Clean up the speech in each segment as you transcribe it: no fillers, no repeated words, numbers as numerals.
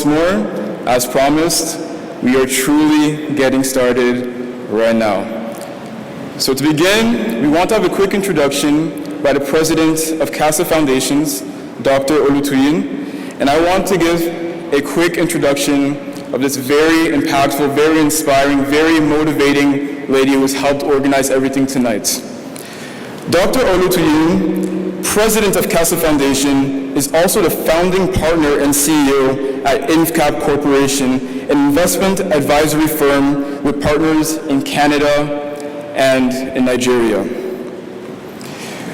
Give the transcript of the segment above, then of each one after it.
once more, as promised, we are truly getting started right now. So to begin, we want to have a quick introduction by the president of Casa Foundations, Dr. Olutoyin, and I want to give a quick introduction of this very impactful, very inspiring, very motivating lady who has helped organize everything tonight. Dr. Olutoyin, president of Casa Foundation, is also the founding partner and CEO at InCap Corporation, an investment advisory firm with partners in Canada and in Nigeria.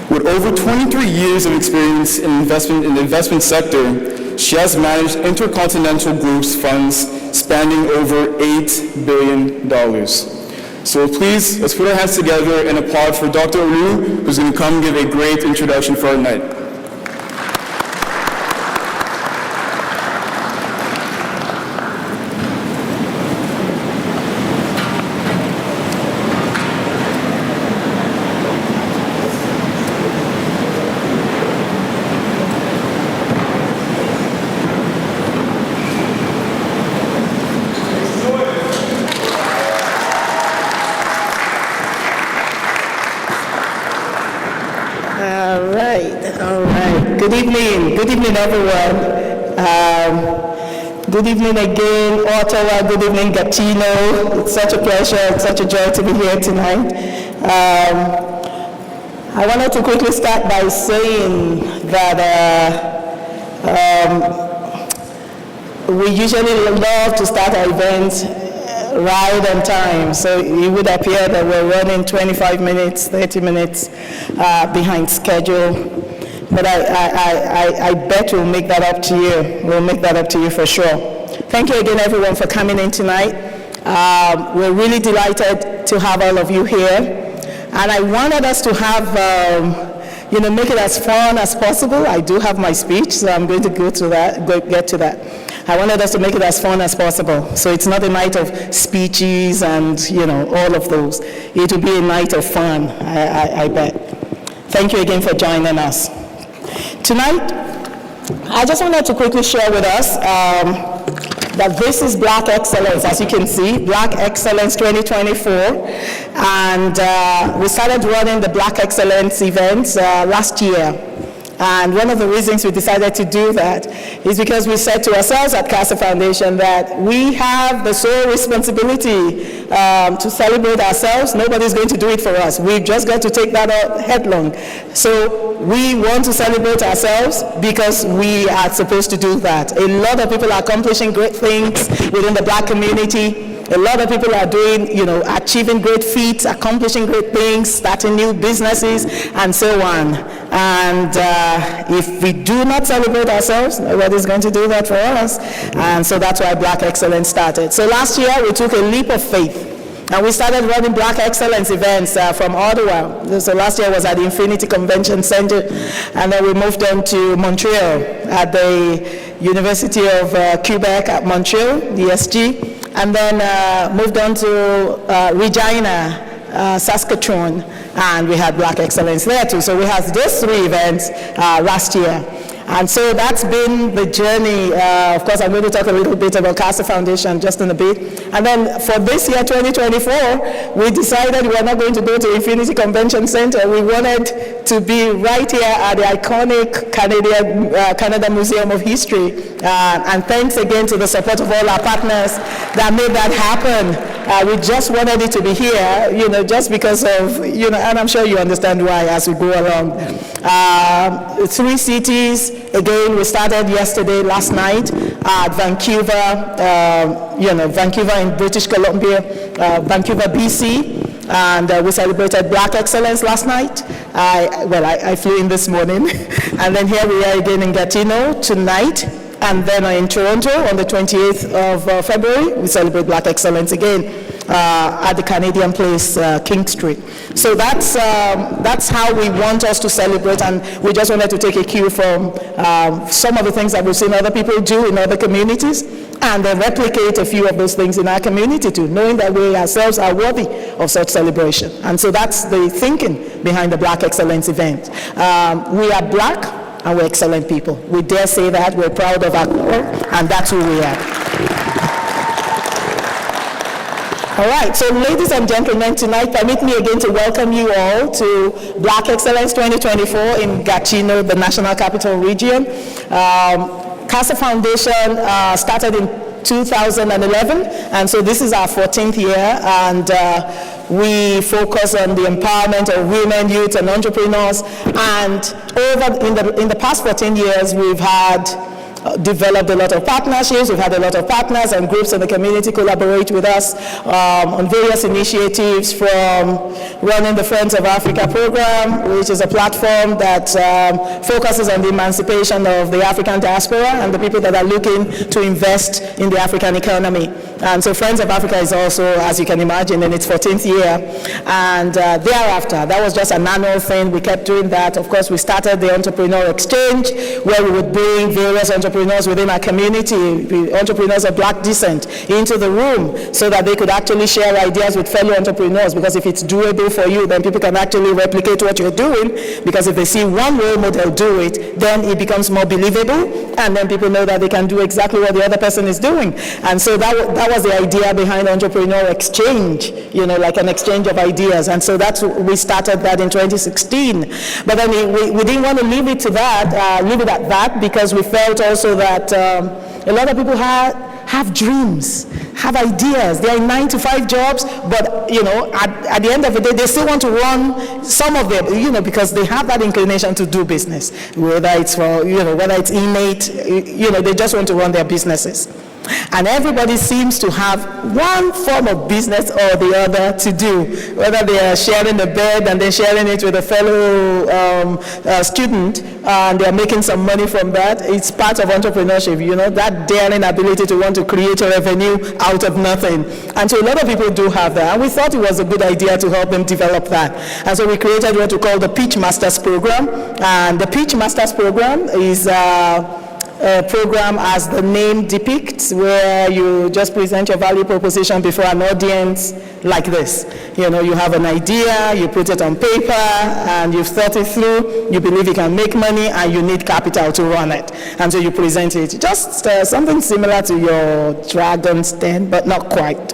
With over 23 years of experience in the investment sector, she has managed intercontinental groups funds spanning over $8 billion. So please, let's put our hands together and applaud for Dr. Olu, who's going to come give a great introduction for our night. Good evening, everyone. Good evening again, Ottawa. Good evening, Gatineau. It's such a pleasure, it's such a joy to be here tonight. I wanted to quickly start by saying that we usually love to start our events right on time. So it would appear that we're running 25 minutes, 30 minutes behind schedule. But I bet we'll make that up to you. We'll make that up to you for sure. Thank you again, everyone, for coming in tonight. We're really delighted to have all of you here. And I wanted us to have, make it as fun as possible. I do have my speech, so I'm going to get to that. I wanted us to make it as fun as possible. So it's not a night of speeches and, all of those. It will be a night of fun, I bet. Thank you again for joining us. Tonight, I just wanted to quickly share with us that this is Black Excellence, as you can see, Black Excellence 2024. And we started running the Black Excellence events last year. And one of the reasons we decided to do that is because we said to ourselves at Casa Foundation that we have the sole responsibility to celebrate ourselves. Nobody's going to do it for us. We've just got to take that out headlong. So we want to celebrate ourselves because we are supposed to do that. A lot of people are accomplishing great things within the Black community. A lot of people are doing, achieving great feats, accomplishing great things, starting new businesses, and so on. And if we do not celebrate ourselves, nobody's going to do that for us. And so that's why Black Excellence started. So last year, we took a leap of faith. And we started running Black Excellence events from Ottawa. So last year was at the Infinity Convention Center. And then we moved on to Montreal at the University of Quebec at Montreal, DSG. And then moved on to Regina, Saskatchewan, and we had Black Excellence there too. So we had those three events last year. And so that's been the journey. Of course, I'm going to talk a little bit about Casa Foundation just in a bit. And then for this year, 2024, we decided we're not going to go to Infinity Convention Center. We wanted to be right here at the iconic Canada Museum of History. And thanks again to the support of all our partners that made that happen. We just wanted it to be here, just because of, and I'm sure you understand why as we go along. 3 cities. Again, we started last night at Vancouver, Vancouver in British Columbia, Vancouver, BC, and we celebrated Black Excellence last night. I flew in this morning, and then here we are again in Gatineau tonight, and then in Toronto on the 28th of February, we celebrate Black Excellence again. At the Canadian Place, King Street. So that's how we want us to celebrate, and we just wanted to take a cue from some of the things that we've seen other people do in other communities, and then replicate a few of those things in our community too, knowing that we ourselves are worthy of such celebration. And so that's the thinking behind the Black Excellence event. We are Black, and we're excellent people. We dare say that. We're proud of our core, and that's who we are. All right, so ladies and gentlemen, tonight permit me again to welcome you all to Black Excellence 2024 in Gatineau, the National Capital Region. Casa Foundation started in 2011, and so this is our 14th year, and we focus on the empowerment of women, youth, and entrepreneurs. And in the past 14 years, we've developed a lot of partnerships. We've had a lot of partners and groups in the community collaborate with us on various initiatives, from running the Friends of Africa program, which is a platform that focuses on the emancipation of the African diaspora and the people that are looking to invest in the African economy. And so Friends of Africa is also, as you can imagine, in its 14th year. And thereafter, that was just an annual thing. We kept doing that. Of course, we started the Entrepreneur Exchange, where we would bring various entrepreneurs within our community, entrepreneurs of Black descent, into the room so that they could actually share ideas with fellow entrepreneurs, because if it's doable for you, then people can actually replicate what you're doing, because if they see one role model do it, then it becomes more believable, and then people know that they can do exactly what the other person is doing. And so that was the idea behind Entrepreneur Exchange, like an exchange of ideas. And so we started that in 2016. But then we didn't want to leave it at that, because we felt also that a lot of people have dreams, have ideas. They're in 9-to-5 jobs, but at the end of the day, they still want to run some of them, because they have that inclination to do business. Whether it's innate, they just want to run their businesses. And everybody seems to have one form of business or the other to do, whether they are sharing a bed and then sharing it with a fellow student, and they're making some money from that. It's part of entrepreneurship, that daring ability to want to create a revenue out of nothing. And so a lot of people do have that, and we thought it was a good idea to help them develop that. And so we created what we call the Pitch Masters program. And the Pitch Masters program is a program, as the name depicts, where you just present your value proposition before an audience like this. You have an idea, you put it on paper, and you've thought it through, you believe you can make money, and you need capital to run it. And so you present it. Just something similar to your Dragon's Den, but not quite,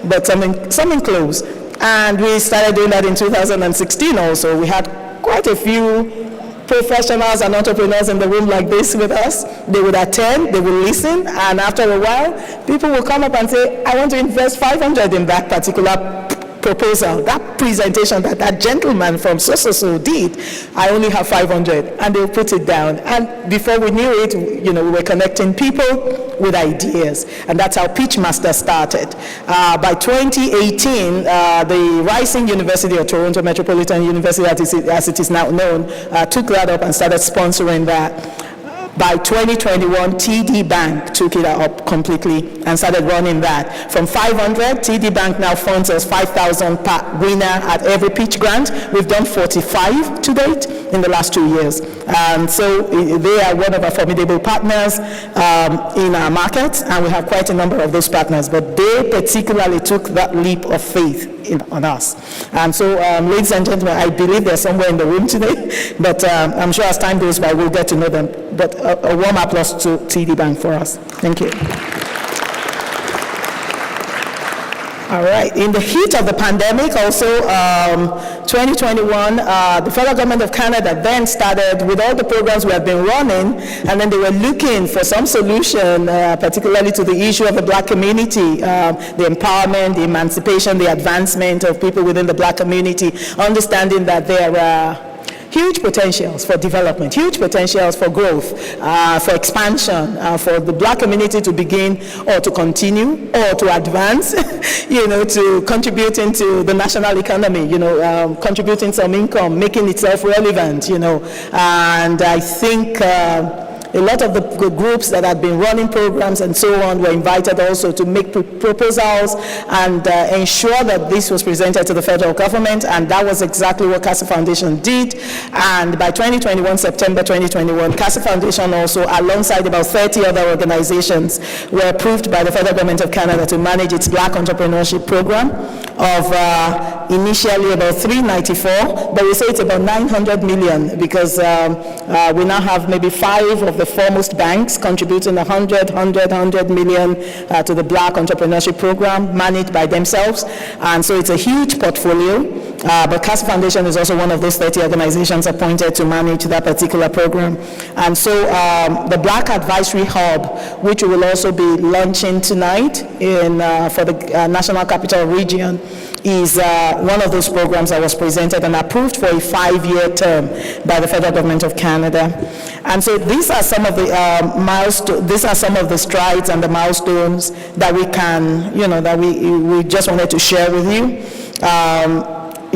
but something close. And we started doing that in 2016 also. We had quite a few professionals and entrepreneurs in the room like this with us. They would attend, they would listen, and after a while, people will come up and say, I want to invest 500 in that particular proposal, that presentation that gentleman from so did. I only have 500, and they'll put it down. And before we knew it, we were connecting people with ideas, and that's how Pitchmaster started. By 2018, the Rising University of Toronto Metropolitan University, as it is now known, took that up and started sponsoring that. By 2021, TD Bank took it up completely and started running that. From 500, TD Bank now funds us 5,000 per winner at every pitch grant. We've done 45 to date in the last 2 years. And so they are one of our formidable partners in our market, and we have quite a number of those partners. But they particularly took that leap of faith on us. And so, ladies and gentlemen, I believe they're somewhere in the room today, but I'm sure as time goes by, we'll get to know them. But a warm applause to TD Bank for us. Thank you. All right. In the heat of the pandemic, also, 2021, the federal government of Canada then started with all the programs we have been running, and then they were looking for some solution, particularly to the issue of the Black community, the empowerment, the emancipation, the advancement of people within the Black community, understanding that there are huge potentials for development, huge potentials for growth, for expansion, for the Black community to begin or to continue or to advance, to contributing to the national economy, contributing some income, making itself relevant, and I think a lot of the groups that had been running programs and so on were invited also to make proposals and ensure that this was presented to the federal government, and that was exactly what Casa Foundation did. And by September 2021, Casa Foundation also, alongside about 30 other organizations, were approved by the federal government of Canada to manage its Black entrepreneurship program of initially about 394, but we say it's about 900 million because we now have maybe 5 of the foremost banks contributing 100 million to the Black Entrepreneurship Program managed by themselves. And so it's a huge portfolio, but Casa Foundation is also one of those 30 organizations appointed to manage that particular program. And so the Black Advisory Hub, which we will also be launching tonight for the National Capital Region, is one of those programs that was presented and approved for a 5-year term by the federal government of Canada. And so these are some of the these are some of the strides and the milestones that we can, that we just wanted to share with you.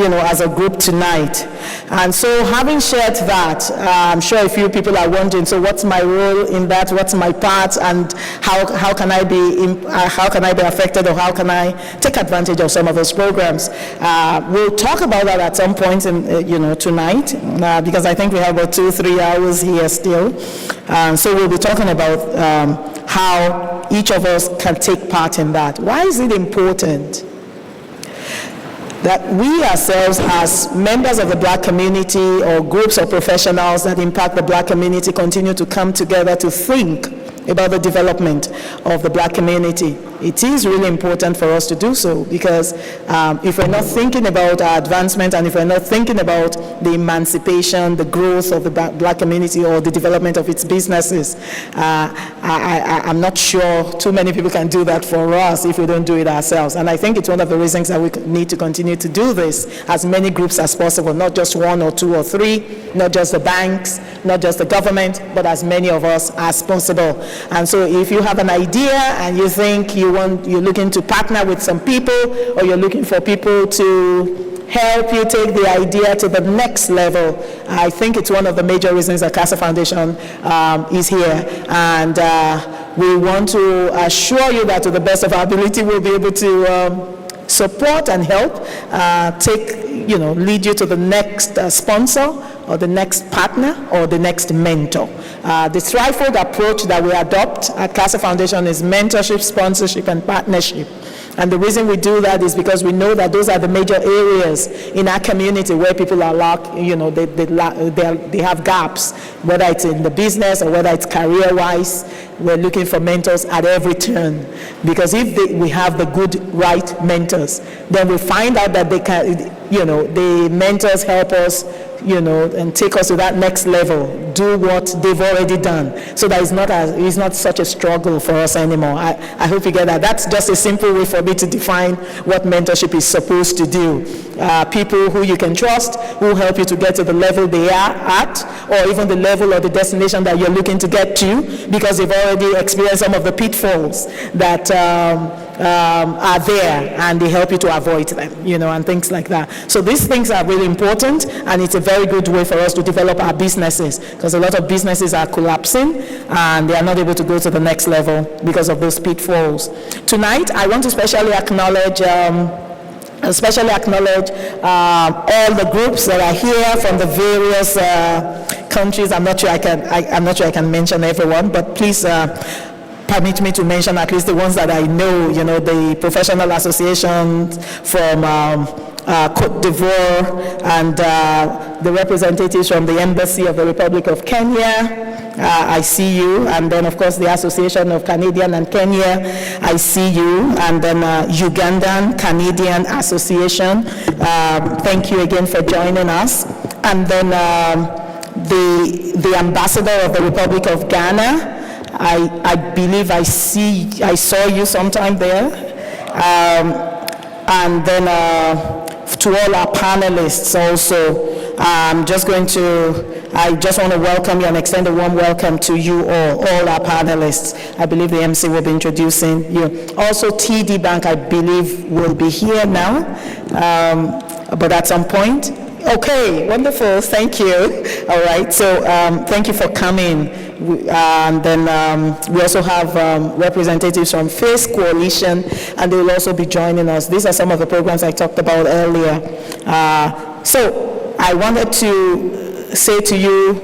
As a group tonight. And so having shared that, I'm sure a few people are wondering, so what's my role in that, what's my part, and how can I be affected, or how can I take advantage of some of those programs? We'll talk about that at some point tonight, because I think we have about 2-3 hours here still. So we'll be talking about how each of us can take part in that. Why is it important that we ourselves, as members of the Black community or groups of professionals that impact the Black community, continue to come together to think about the development of the Black community? It is really important for us to do so, because if we're not thinking about our advancement, and if we're not thinking about the emancipation, the growth of the Black community, or the development of its businesses, I'm not sure too many people can do that for us if we don't do it ourselves. And I think it's one of the reasons that we need to continue to do this, as many groups as possible, not just 1 or 2 or 3, not just the banks, not just the government, but as many of us as possible. And so if you have an idea and you think you're looking to partner with some people, or you're looking for people to help you take the idea to the next level, I think it's one of the major reasons that Casa Foundation is here. And we want to assure you that to the best of our ability, we'll be able to support and help lead you to the next sponsor, or the next partner, or the next mentor. The threefold approach that we adopt at Casa Foundation is mentorship, sponsorship, and partnership. And the reason we do that is because we know that those are the major areas in our community where people are they have gaps, whether it's in the business or whether it's career-wise. We're looking for mentors at every turn, because if we have the good, right mentors, then we find out that they can, the mentors help us, and take us to that next level, do what they've already done, so that it's not such a struggle for us anymore. I hope you get that. That's just a simple way for me to define what mentorship is supposed to do. People who you can trust, who help you to get to the level they are at, or even the level or the destination that you're looking to get to, because they've already experienced some of the pitfalls that are there, and they help you to avoid them, and things like that. So these things are really important, and it's a very good way for us to develop our businesses, because a lot of businesses are collapsing and they are not able to go to the next level because of those pitfalls. Tonight, I want to especially acknowledge all the groups that are here from the various countries. I'm not sure I can mention everyone, but please permit me to mention at least the ones that I know. The professional associations from Côte d'Ivoire, and the representatives from the Embassy of the Republic of Kenya. I see you. And then, of course, the Association of Canadian and Kenya, I see you. And then Ugandan Canadian Association, thank you again for joining us. And then the Ambassador of the Republic of Ghana, I believe I saw you sometime there. And then to all our panelists also, I just want to welcome you and extend a warm welcome to you all our panelists. I believe the MC will be introducing you. Also, TD Bank, I believe, will be here now, but at some point. Okay, wonderful, thank you. All right, so thank you for coming. And then we also have representatives from Face Coalition, and they will also be joining us. These are some of the programs I talked about earlier. So I wanted to say to you,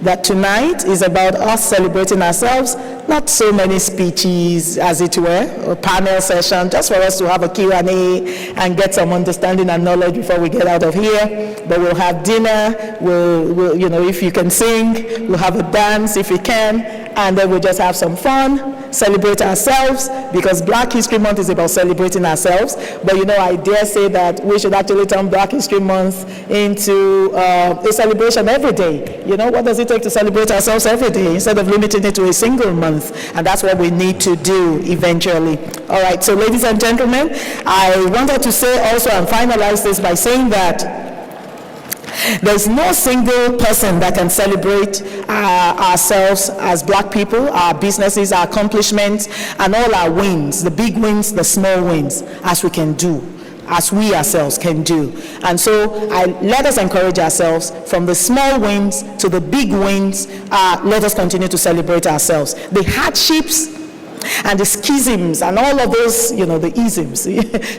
that tonight is about us celebrating ourselves, not so many speeches, as it were, or panel session, just for us to have a Q&A and get some understanding and knowledge before we get out of here. But we'll have dinner, we'll if you can sing, we'll have a dance if you can, and then we'll just have some fun, celebrate ourselves, because Black History Month is about celebrating ourselves. But I dare say that we should actually turn Black History Month into a celebration every day. What does it take to celebrate ourselves every day instead of limiting it to a single month? And that's what we need to do eventually. All right, so ladies and gentlemen, I wanted to say also and finalize this by saying that there's no single person that can celebrate ourselves as Black people, our businesses, our accomplishments, and all our wins, the big wins, the small wins, as we can do, as we ourselves can do. And so let us encourage ourselves from the small wins to the big wins. Let us continue to celebrate ourselves. The hardships and the schisms and all of those, the isms,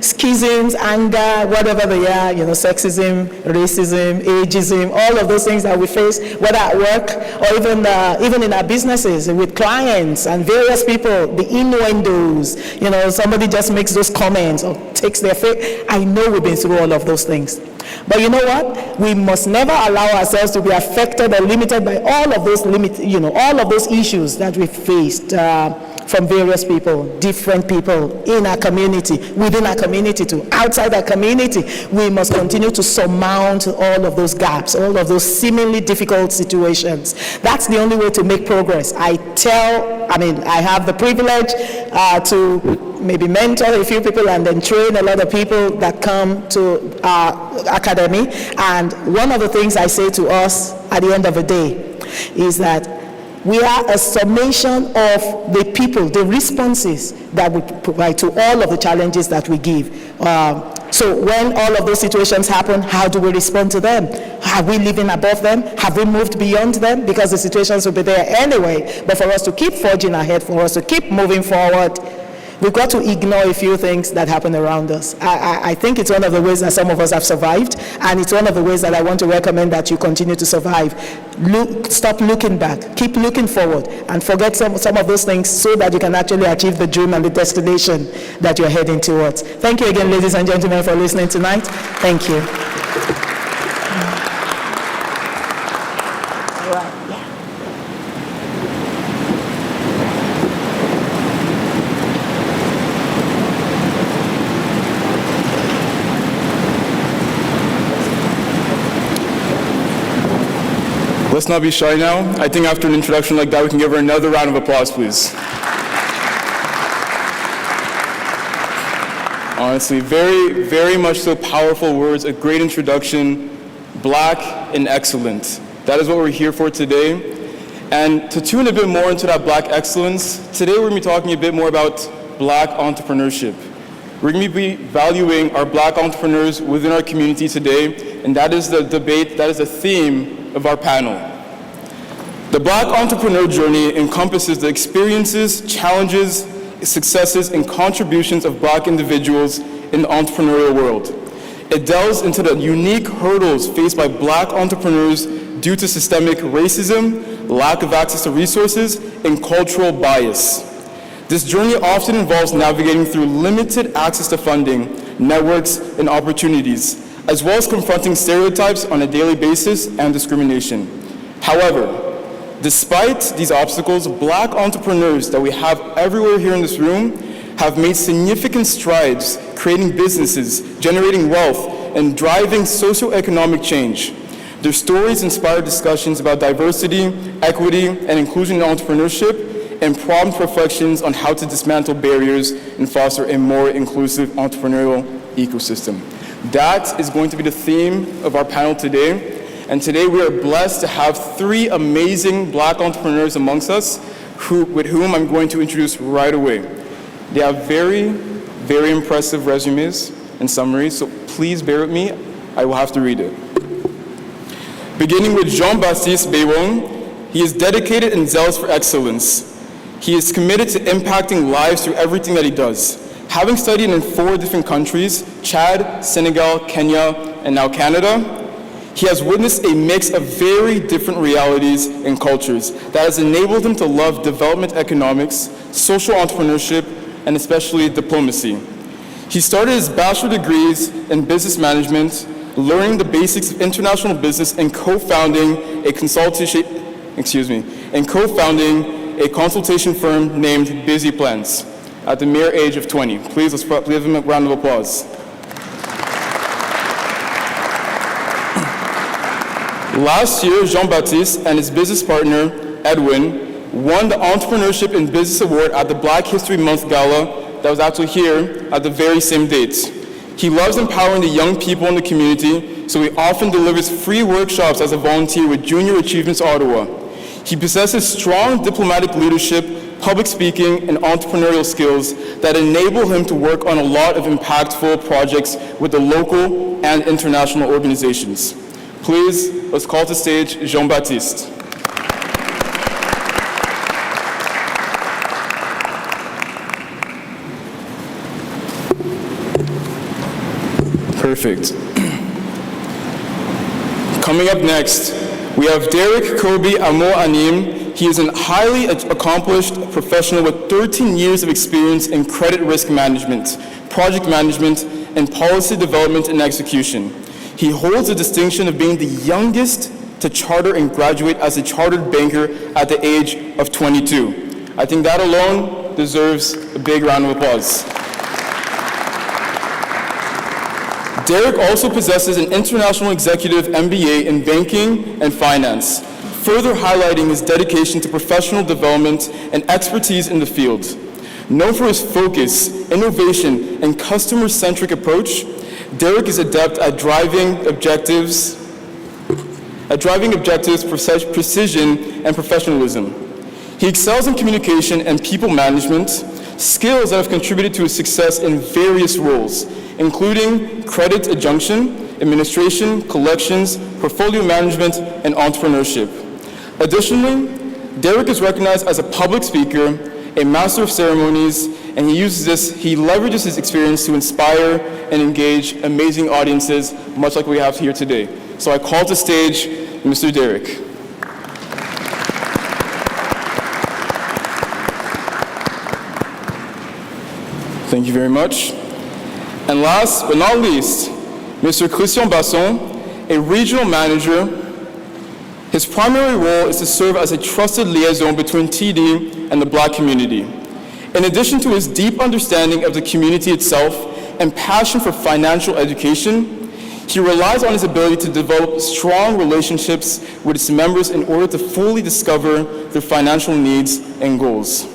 schisms, anger, whatever they are, sexism, racism, ageism, all of those things that we face, whether at work or even in our businesses with clients and various people, the innuendos, somebody just makes those comments or takes their face. I know we've been through all of those things. But you know what? We must never allow ourselves to be affected or limited by all of those all of those issues that we faced from various people, different people in our community, within our community too, outside our community. We must continue to surmount all of those gaps, all of those seemingly difficult situations. That's the only way to make progress. I have the privilege to maybe mentor a few people and then train a lot of people that come to our academy. And one of the things I say to us at the end of the day is that we are a summation of the people, the responses that we provide to all of the challenges that we give. So when all of those situations happen, how do we respond to them? Are we living above them? Have we moved beyond them? Because the situations will be there anyway. But for us to keep forging ahead, for us to keep moving forward, we've got to ignore a few things that happen around us. I think it's one of the ways that some of us have survived, and it's one of the ways that I want to recommend that you continue to survive. Stop looking back, keep looking forward, and forget some of those things so that you can actually achieve the dream and the destination that you're heading towards. Thank you again, ladies and gentlemen, for listening tonight. Thank you. Let's not be shy now. I think after an introduction like that, we can give her another round of applause, please. Honestly, very, very much so powerful words, a great introduction, Black and excellent. That is what we're here for today. And to tune a bit more into that Black excellence, today we're going to be talking a bit more about Black entrepreneurship. We're going to be valuing our Black entrepreneurs within our community today, and that is the debate, that is the theme of our panel. The Black entrepreneur journey encompasses the experiences, challenges, successes, and contributions of Black individuals in the entrepreneurial world. It delves into the unique hurdles faced by Black entrepreneurs due to systemic racism, lack of access to resources, and cultural bias. This journey often involves navigating through limited access to funding, networks, and opportunities, as well as confronting stereotypes on a daily basis and discrimination. However, despite these obstacles, Black entrepreneurs that we have everywhere here in this room have made significant strides creating businesses, generating wealth, and driving socioeconomic change. Their stories inspire discussions about diversity, equity, and inclusion in entrepreneurship, and prompt reflections on how to dismantle barriers and foster a more inclusive entrepreneurial ecosystem. That is going to be the theme of our panel today. And today we are blessed to have three amazing Black entrepreneurs amongst us with whom I'm going to introduce right away. They have very, very impressive resumes and summaries, so please bear with me. I will have to read it. Beginning with Jean-Baptiste Béwon, he is dedicated and zealous for excellence. He is committed to impacting lives through everything that he does. Having studied in 4 different countries, Chad, Senegal, Kenya, and now Canada, He has witnessed a mix of very different realities and cultures that has enabled him to love development economics, social entrepreneurship, and especially diplomacy. He started his bachelor degrees in business management, learning the basics of international business, and co-founding a consultation firm named Busy Plans at the mere age of 20. Please, let's give him a round of applause. Last year, Jean-Baptiste and his business partner, Edwin, won the Entrepreneurship in Business Award at the Black History Month Gala that was actually here at the very same date. He loves empowering the young people in the community, so he often delivers free workshops as a volunteer with Junior Achievements Ottawa. He possesses strong diplomatic leadership, public speaking, and entrepreneurial skills that enable him to work on a lot of impactful projects with the local and international organizations. Please, let's call to stage Jean-Baptiste. Perfect. Coming up next, we have Derek Kobe Amo Anim. He is a highly accomplished professional with 13 years of experience in credit risk management, project management, and policy development and execution. He holds the distinction of being the youngest to charter and graduate as a chartered banker at the age of 22. I think that alone deserves a big round of applause. Derek also possesses an international executive MBA in banking and finance, further highlighting his dedication to professional development and expertise in the field. Known for his focus, innovation, and customer-centric approach, Derek is adept at driving objectives, precision, and professionalism. He excels in communication and people management, skills that have contributed to his success in various roles, including credit adjunction, administration, collections, portfolio management, and entrepreneurship. Additionally, Derek is recognized as a public speaker, a master of ceremonies, and he leverages his experience to inspire and engage amazing audiences, much like we have here today. So I call to stage Mr. Derek. Thank you very much. And last but not least, Mr. Christian Basson, a regional manager. His primary role is to serve as a trusted liaison between TD and the Black community. In addition to his deep understanding of the community itself and passion for financial education, he relies on his ability to develop strong relationships with its members in order to fully discover their financial needs and goals.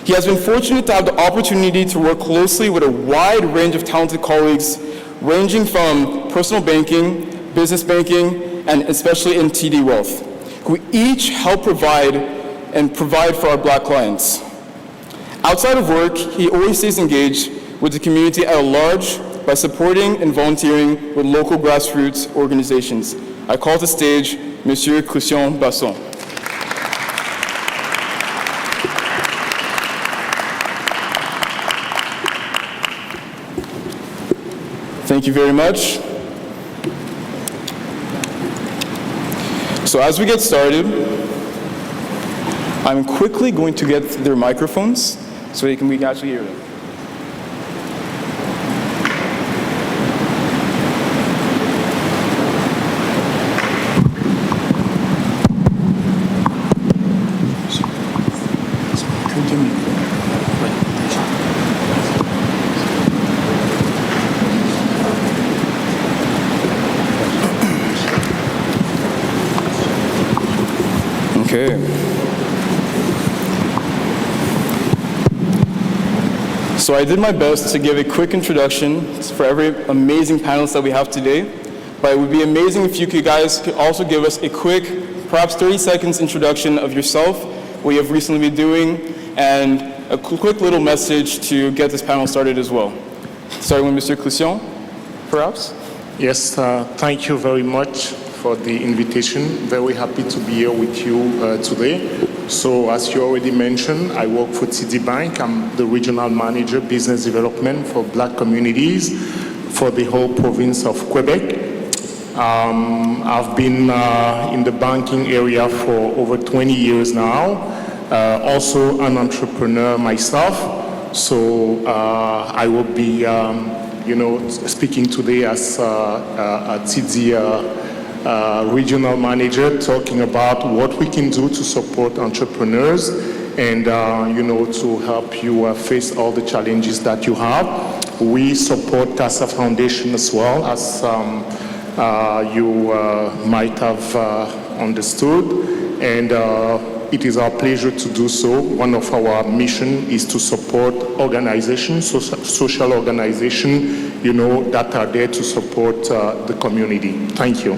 He has been fortunate to have the opportunity to work closely with a wide range of talented colleagues, ranging from personal banking, business banking, and especially in TD Wealth, who each help provide for our Black clients. Outside of work, he always stays engaged with the community at large by supporting and volunteering with local grassroots organizations. I call to stage Monsieur Christian Basson. Thank you very much. So as we get started, I'm quickly going to get their microphones so we can actually hear them. Okay. So I did my best to give a quick introduction for every amazing panelist that we have today, but it would be amazing if you guys could also give us a quick, perhaps 30 seconds introduction of yourself, what you have recently been doing, and a quick little message to get this panel started as well. Starting with Mr. Christian, perhaps? Yes, thank you very much for the invitation. Very happy to be here with you today. So as you already mentioned, I work for TD Bank. I'm the regional manager, business development for Black communities for the whole province of Quebec. I've been in the banking area for over 20 years now, also an entrepreneur myself. So I will be, speaking today as a TD regional manager, talking about what we can do to support entrepreneurs and, to help you face all the challenges that you have. We support Casa Foundation as well, as you might have understood, and it is our pleasure to do so. One of our mission is to support organizations, social organizations, that are there to support the community. Thank you.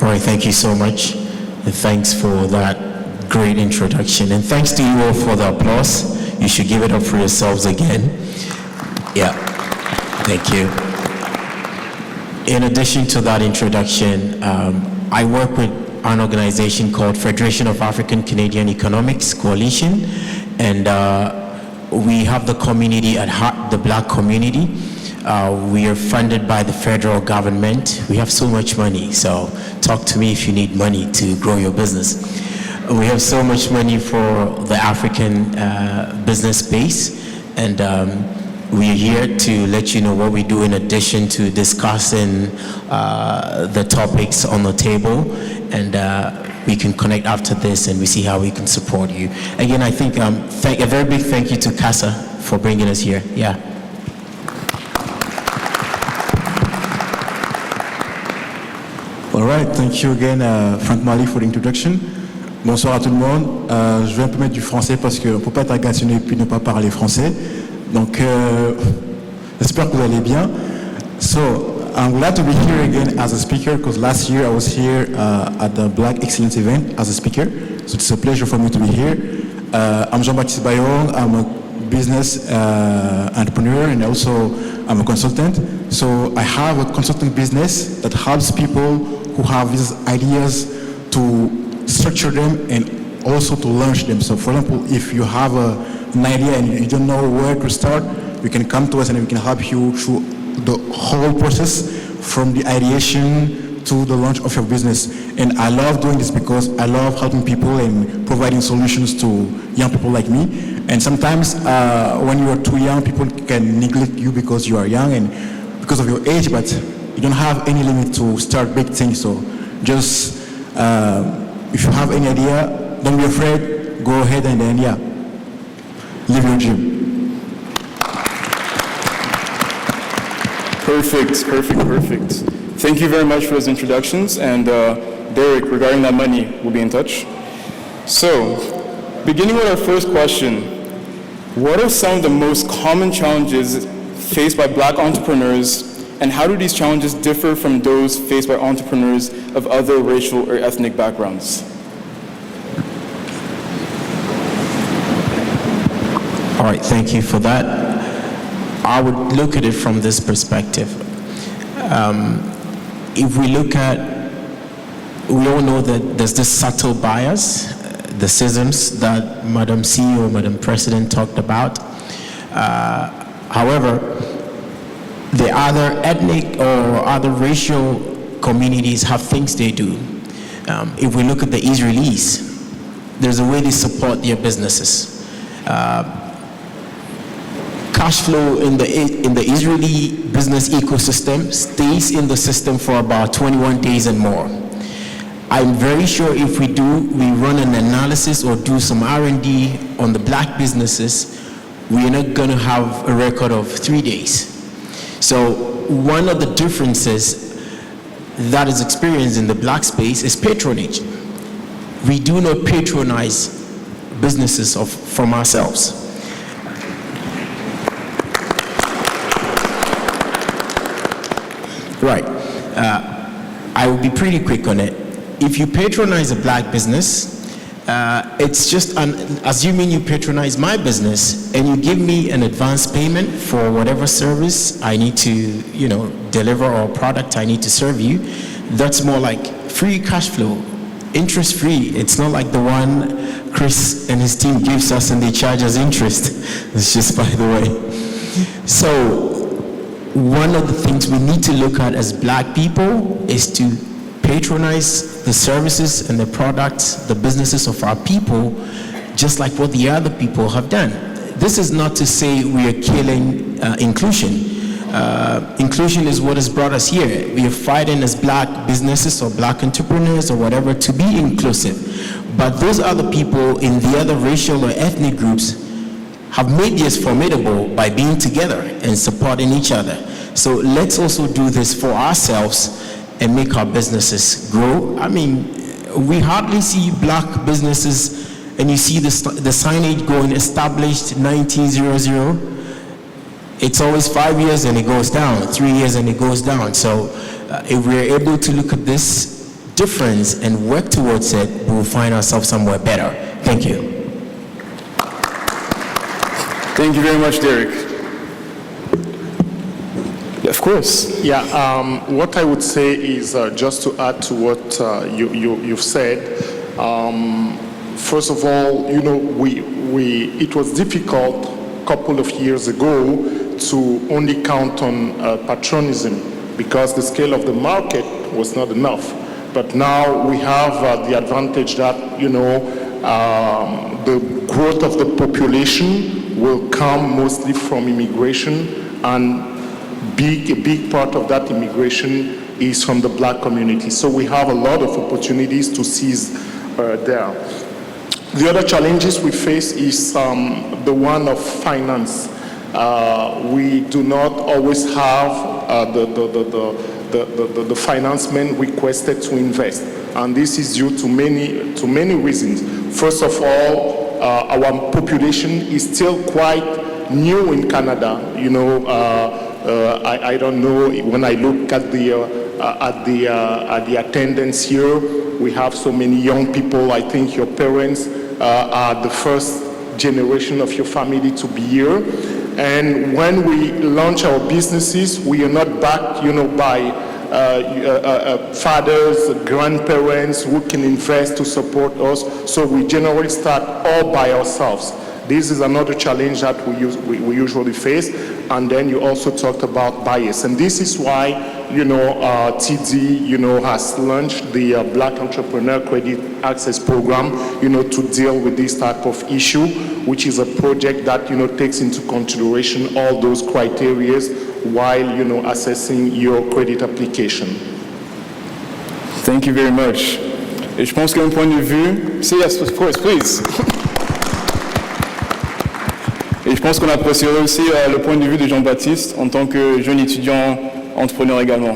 All right, thank you so much, and thanks for that great introduction, and thanks to you all for the applause. You should give it up for yourselves again. Yeah, thank you. In addition to that introduction, I work with an organization called Federation of African Canadian Economics Coalition, and we have the community at heart, the Black community. We are funded by the federal government. We have so much money, so talk to me if you need money to grow your business. We have so much money for the African business space, and we are here to let you know what we do in addition to discussing the topics on the table, and we can connect after this and we see how we can support you. Again, I think a very big thank you to Casa for bringing us here. Yeah. All right, thank you again, Frank Mali, for the introduction. Bonsoir à tout le monde. Je vais un peu mettre du français parce qu'on ne peut pas être agationné et puis ne pas parler français. Donc, j'espère que vous allez bien. So, I'm glad to be here again as a speaker because last year I was here at the Black Excellence event as a speaker. So it's a pleasure for me to be here. I'm Jean-Baptiste Bayon. I'm a business entrepreneur and also I'm a consultant. So I have a consultant business that helps people who have these ideas to structure them and also to launch them. So for example, if you have an idea and you don't know where to start, you can come to us and we can help you through the whole process from the ideation to the launch of your business. And I love doing this because I love helping people and providing solutions to young people like me. And sometimes when you are too young, people can neglect you because you are young and because of your age, but you don't have any limit to start big things. So just, if you have any idea, don't be afraid, go ahead and then, live your dream. Perfect. Thank you very much for those introductions, and Derek, regarding that money, we'll be in touch. So, beginning with our first question, what are some of the most common challenges faced by Black entrepreneurs, and how do these challenges differ from those faced by entrepreneurs of other racial or ethnic backgrounds? All right, thank you for that. I would look at it from this perspective. If we look at, we all know that there's this subtle bias, the schisms that Madam CEO, Madam President talked about. However, the other ethnic or other racial communities have things they do. If we look at the Israelis, there's a way they support their businesses. Cash flow in the Israeli business ecosystem stays in the system for about 21 days and more. I'm very sure if we run an analysis or do some R&D on the Black businesses, we are not going to have a record of 3 days. So one of the differences that is experienced in the Black space is patronage. We do not patronize businesses from ourselves. Right. I will be pretty quick on it. If you patronize a Black business, it's just assuming you patronize my business and you give me an advance payment for whatever service I need to, deliver or product I need to serve you. That's more like free cash flow, interest free. It's not like the one Chris and his team gives us and they charge us interest. It's just by the way. So one of the things we need to look at as Black people is to patronize the services and the products, the businesses of our people, just like what the other people have done. This is not to say we are killing inclusion. Inclusion is what has brought us here. We are fighting as Black businesses or Black entrepreneurs or whatever to be inclusive. But those other people in the other racial or ethnic groups have made this formidable by being together and supporting each other. So let's also do this for ourselves and make our businesses grow. I mean, we hardly see Black businesses, and you see the signage going established 1900. It's always 5 years and it goes down, 3 years and it goes down. So if we're able to look at this difference and work towards it, we'll find ourselves somewhere better. Thank you. Thank you very much, Derek. Yeah, of course. Yeah, what I would say is just to add to what you've said. First of all, you know, it was difficult a couple of years ago to only count on patronism because the scale of the market was not enough. But now we have the advantage that, you know, the growth of the population will come mostly from immigration, and a big part of that immigration is from the Black community. So we have a lot of opportunities to seize there. The other challenges we face is the one of finance. We do not always have the financement requested to invest, and this is due to many reasons. First of all, our population is still quite new in Canada. You know, I don't know, when I look at the attendance here, we have so many young people. I think your parents are the first generation of your family to be here. And when we launch our businesses, we are not backed, you know, by fathers, grandparents who can invest to support us. So we generally start all by ourselves. This is another challenge that we usually face. And then you also talked about bias. And this is why, you know, TD, you know, has launched the Black Entrepreneur Credit Access Program, you know, to deal with this type of issue, which is a project that, you know, takes into consideration all those criteria while, you know, assessing your credit application. Thank you very much. Et je pense qu'un point de vue, yes, of course, please. Et je pense qu'on apprécierait aussi le point de vue de Jean-Baptiste en tant que jeune étudiant entrepreneur également.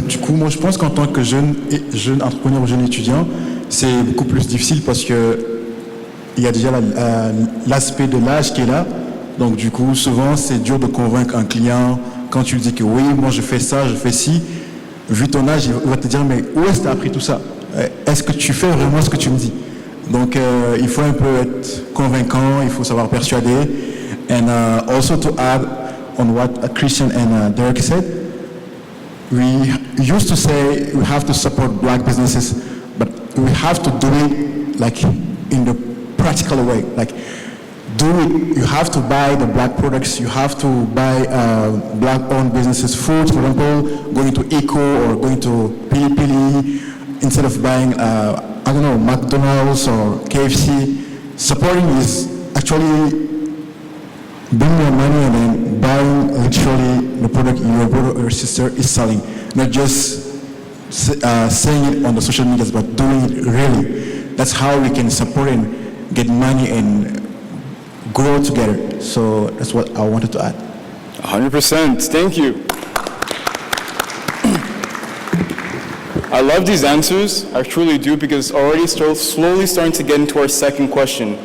Du coup, moi je pense qu'en tant que jeune entrepreneur ou jeune étudiant, c'est beaucoup plus difficile parce que il y a déjà l'aspect de l'âge qui est là. Donc du coup, souvent c'est dur de convaincre un client quand tu lui dis que oui, moi je fais ça, je fais ci. Vu ton âge, il va te dire mais où est-ce que tu as appris tout ça? Est-ce que tu fais vraiment ce que tu me dis? Donc il faut un peu être convaincant, il faut savoir persuader. And also to add on what Christian and Derek said, we used to say we have to support Black businesses, but we have to do it like in the practical way. Like do it, you have to buy the Black products, you have to buy Black-owned businesses, food, for example, going to Eco or going to Pili Pili, instead of buying, I don't know, McDonald's or KFC. Supporting is actually bringing your money and then buying literally the product your brother or sister is selling, not just saying it on the social medias, but doing it really. That's how we can support and get money and grow together. So that's what I wanted to add. 100%. Thank you. I love these answers. I truly do, because already slowly starting to get into our second question.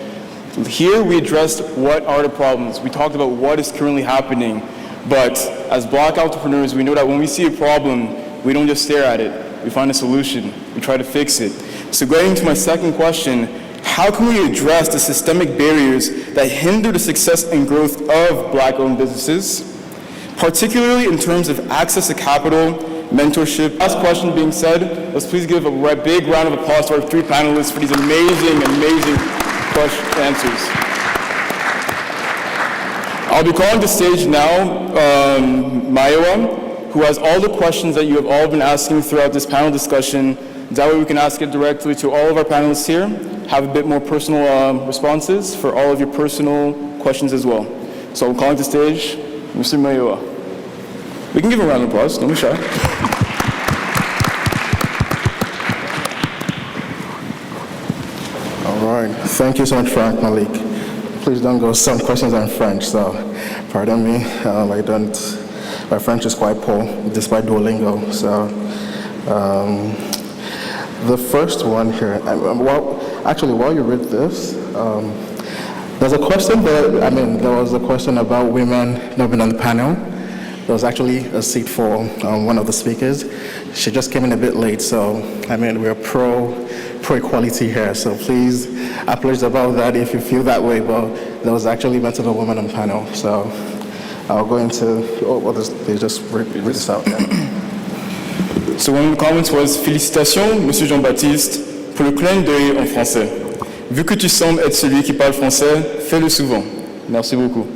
Here we addressed what are the problems. We talked about what is currently happening. But as Black entrepreneurs, we know that when we see a problem, we don't just stare at it. We find a solution. We try to fix it. So going to my second question, how can we address the systemic barriers that hinder the success and growth of Black-owned businesses, particularly in terms of access to capital, mentorship? Last question being said, let's please give a big round of applause to our three panelists for these amazing answers. I'll be calling to stage now Maiwa, who has all the questions that you have all been asking throughout this panel discussion. That way we can ask it directly to all of our panelists here, have a bit more personal responses for all of your personal questions as well. So I'm calling to stage Mr. Maiwa. We can give him a round of applause, don't be shy. All right, thank you so much, Frank Malik. Please don't go, some questions are in French, so pardon me, my French is quite poor, despite Duolingo, so. The first one here, while you read this, there's a question there was a question about women not being on the panel. There was actually a seat for one of the speakers. She just came in a bit late, so we're pro-equality here, so please apologize about that if you feel that way, but there was actually meant to be a woman on the panel, so I'll go into, they just read this out. So one of the comments was « Félicitations, Monsieur Jean-Baptiste, pour le clin d'œil en français. Vu que tu sembles être celui qui parle français, fais-le souvent. Merci beaucoup. »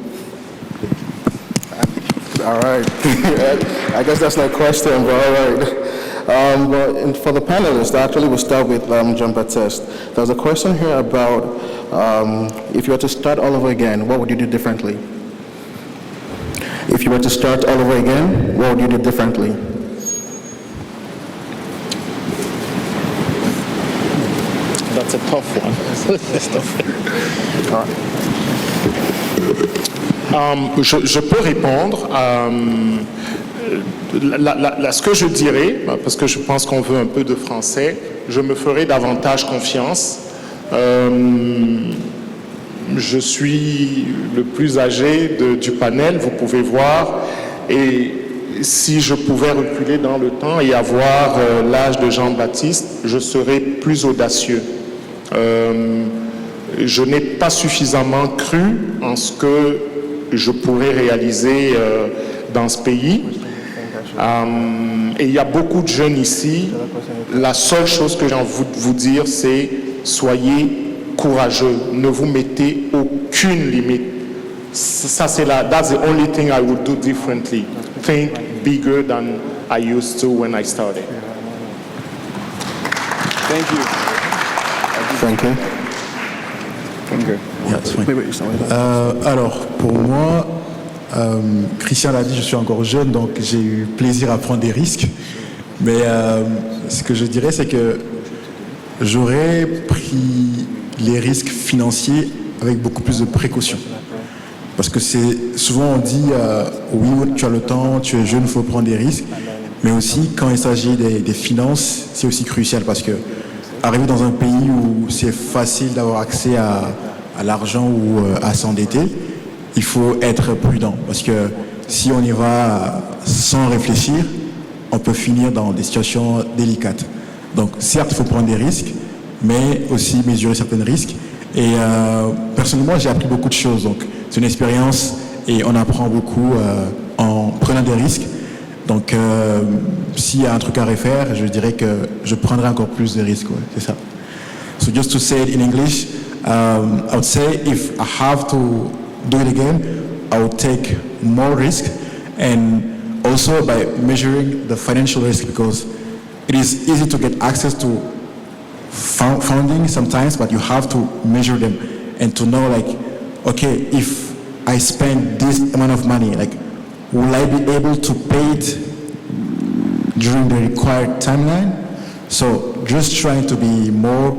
All right. I guess that's no question, but all right. But for the panelists, actually we'll start with Jean-Baptiste. There's a question here about if you were to start all over again, what would you do differently? If you were to start all over again, what would you do differently? That's a tough one. Je peux répondre. Ce que je dirais, parce que je pense qu'on veut un peu de français, je me ferai davantage confiance. Je suis le plus âgé du panel, vous pouvez voir, et si je pouvais reculer dans le temps et avoir l'âge de Jean-Baptiste, je serais plus audacieux. Je n'ai pas suffisamment cru en ce que je pourrais réaliser dans ce pays. Et il y a beaucoup de jeunes ici. La seule chose que j'ai envie de vous dire, c'est soyez courageux. Ne vous mettez aucune limite. Ça, that's the only thing I would do differently. Think bigger than I used to when I started. Thank you. Thank you. Alors, pour moi, Christian l'a dit, je suis encore jeune, donc j'ai eu plaisir à prendre des risques. Mais ce que je dirais, c'est que j'aurais pris les risques financiers avec beaucoup plus de précaution. Parce que souvent on dit, oui, tu as le temps, tu es jeune, il faut prendre des risques. Mais aussi, quand il s'agit des finances, c'est aussi crucial parce que arriver dans un pays où c'est facile d'avoir accès à l'argent ou à s'endetter, il faut être prudent parce que si on y va sans réfléchir, on peut finir dans des situations délicates. Donc certes, il faut prendre des risques, mais aussi mesurer certains risques. Et personnellement, j'ai appris beaucoup de choses. Donc c'est une expérience et on apprend beaucoup en prenant des risques. Donc, s'il y a un truc à refaire, je dirais que je prendrai encore plus de risques. Ouais, c'est ça. So just to say it in English, I would say if I have to do it again, I would take more risk, and also by measuring the financial risk, because it is easy to get access to funding sometimes, but you have to measure them and to know, like, okay, if I spend this amount of money, like, will I be able to pay it during the required timeline? So just trying to be more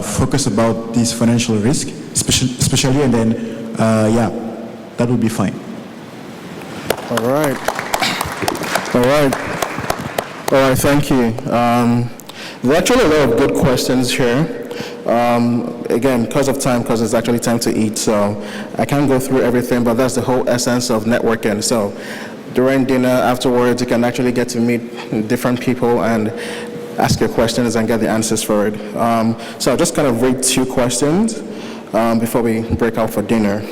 focused about this financial risk, especially, and then, yeah, that would be fine. All right, thank you. There are actually a lot of good questions here. Again, because of time, because it's actually time to eat, so I can't go through everything, but that's the whole essence of networking. So during dinner, afterwards, you can actually get to meet different people and ask your questions and get the answers for it. So I'll just kind of read two questions before we break out for dinner.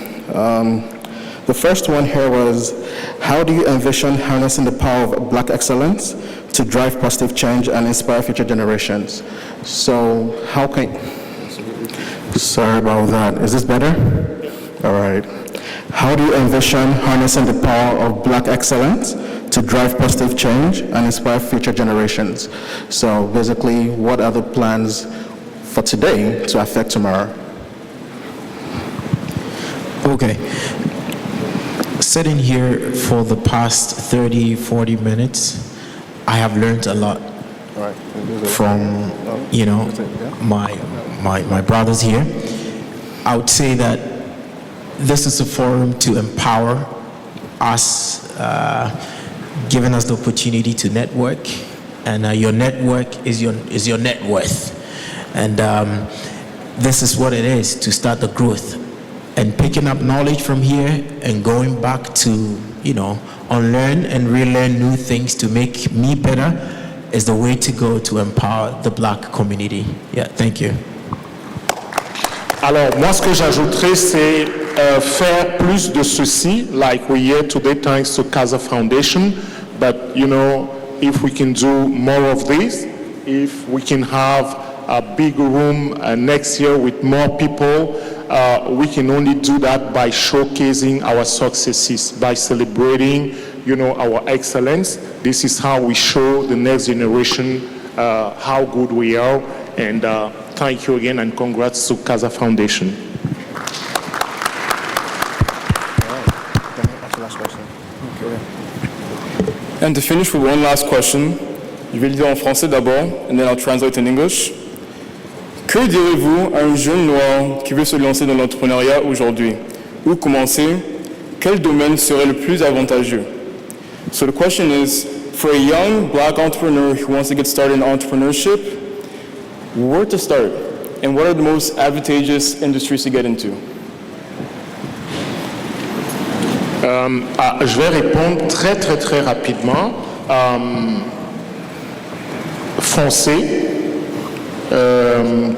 The first one here was, how do you envision harnessing the power of Black excellence to drive positive change and inspire future generations? So how can... Sorry about that. Is this better? All right. How do you envision harnessing the power of Black excellence to drive positive change and inspire future generations? So basically, what are the plans for today to affect tomorrow? Okay. Sitting here for the past 30, 40 minutes, I have learned a lot from, my brothers here. I would say that this is a forum to empower us, giving us the opportunity to network, and your network is your net worth. And this is what it is to start the growth. And picking up knowledge from here and going back to, unlearn and relearn new things to make me better is the way to go to empower the Black community. Yeah, thank you. Alors, moi, ce que j'ajouterais, c'est faire plus de ceci, like we're here today thanks to Casa Foundation. But, if we can do more of this, if we can have a big room next year with more people, we can only do that by showcasing our successes, by celebrating, our excellence. This is how we show the next generation how good we are. And thank you again, and congrats to Casa Foundation. And to finish with one last question, je vais le dire en français d'abord, and then I'll translate in English. Que direz-vous à un jeune noir qui veut se lancer dans l'entrepreneuriat aujourd'hui? Où commencer? Quel domaine serait le plus avantageux? So the question is, for a young Black entrepreneur who wants to get started in entrepreneurship, where to start? And what are the most advantageous industries to get into? Je vais répondre très, très, très rapidement. Foncez.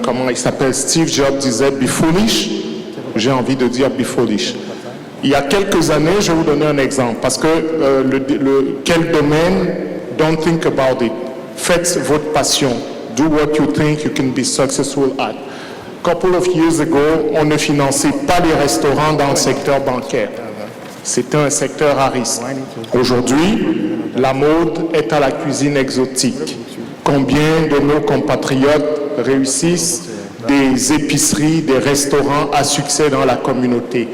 Comment il s'appelle, Steve Jobs disait be foolish. J'ai envie de dire be foolish. Il y a quelques années, je vais vous donner un exemple, parce que quel domaine, don't think about it. Faites votre passion. Do what you think you can be successful at. A couple of years ago, on ne finançait pas les restaurants dans le secteur bancaire. C'était un secteur à risque. Aujourd'hui, la mode est à la cuisine exotique. Combien de nos compatriotes réussissent des épiceries, des restaurants à succès dans la communauté?